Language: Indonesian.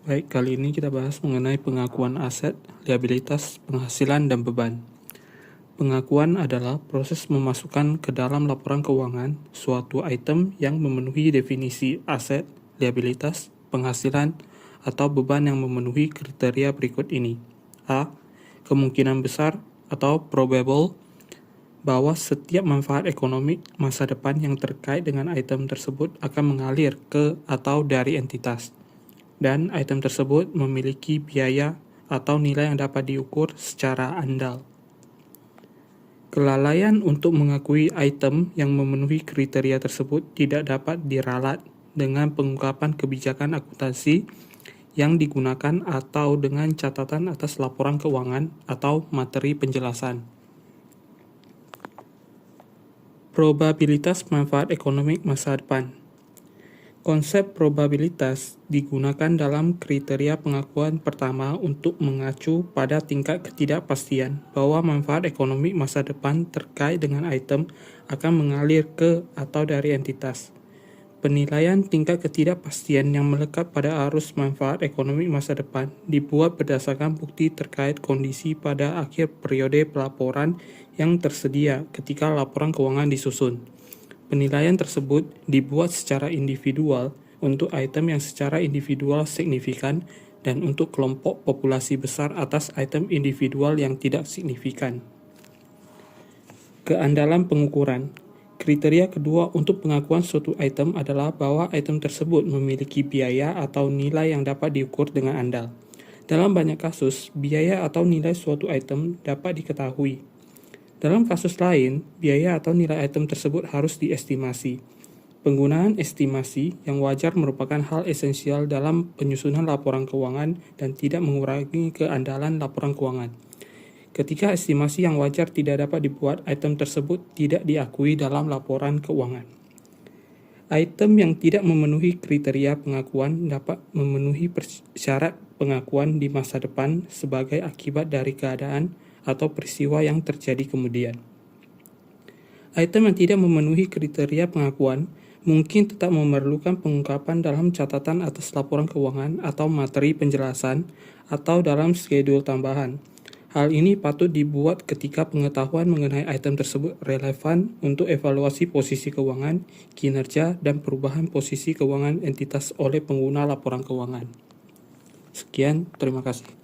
Baik, kali ini kita bahas mengenai pengakuan aset, liabilitas, penghasilan, dan beban. Pengakuan adalah proses memasukkan ke dalam laporan keuangan suatu item yang memenuhi definisi aset, liabilitas, penghasilan, atau beban yang memenuhi kriteria berikut ini. A. Kemungkinan besar atau probable bahwa setiap manfaat ekonomi masa depan yang terkait dengan item tersebut akan mengalir ke atau dari entitas, dan item tersebut memiliki biaya atau nilai yang dapat diukur secara andal. Kelalaian untuk mengakui item yang memenuhi kriteria tersebut tidak dapat diralat dengan pengungkapan kebijakan akuntansi yang digunakan atau dengan catatan atas laporan keuangan atau materi penjelasan. Probabilitas manfaat ekonomi masa depan. Konsep probabilitas digunakan dalam kriteria pengakuan pertama untuk mengacu pada tingkat ketidakpastian bahwa manfaat ekonomi masa depan terkait dengan item akan mengalir ke atau dari entitas. Penilaian tingkat ketidakpastian yang melekat pada arus manfaat ekonomi masa depan dibuat berdasarkan bukti terkait kondisi pada akhir periode pelaporan yang tersedia ketika laporan keuangan disusun. Penilaian tersebut dibuat secara individual untuk item yang secara individual signifikan dan untuk kelompok populasi besar atas item individual yang tidak signifikan. Keandalan pengukuran. Kriteria kedua untuk pengakuan suatu item adalah bahwa item tersebut memiliki biaya atau nilai yang dapat diukur dengan andal. Dalam banyak kasus, biaya atau nilai suatu item dapat diketahui. Dalam kasus lain, biaya atau nilai item tersebut harus diestimasi. Penggunaan estimasi yang wajar merupakan hal esensial dalam penyusunan laporan keuangan dan tidak mengurangi keandalan laporan keuangan. Ketika estimasi yang wajar tidak dapat dibuat, item tersebut tidak diakui dalam laporan keuangan. Item yang tidak memenuhi kriteria pengakuan dapat memenuhi syarat pengakuan di masa depan sebagai akibat dari keadaan atau peristiwa yang terjadi kemudian. Item yang tidak memenuhi kriteria pengakuan mungkin tetap memerlukan pengungkapan dalam catatan atas laporan keuangan atau materi penjelasan atau dalam schedule tambahan. Hal ini patut dibuat ketika pengetahuan mengenai item tersebut relevan untuk evaluasi posisi keuangan, kinerja, dan perubahan posisi keuangan entitas oleh pengguna laporan keuangan. Sekian, terima kasih.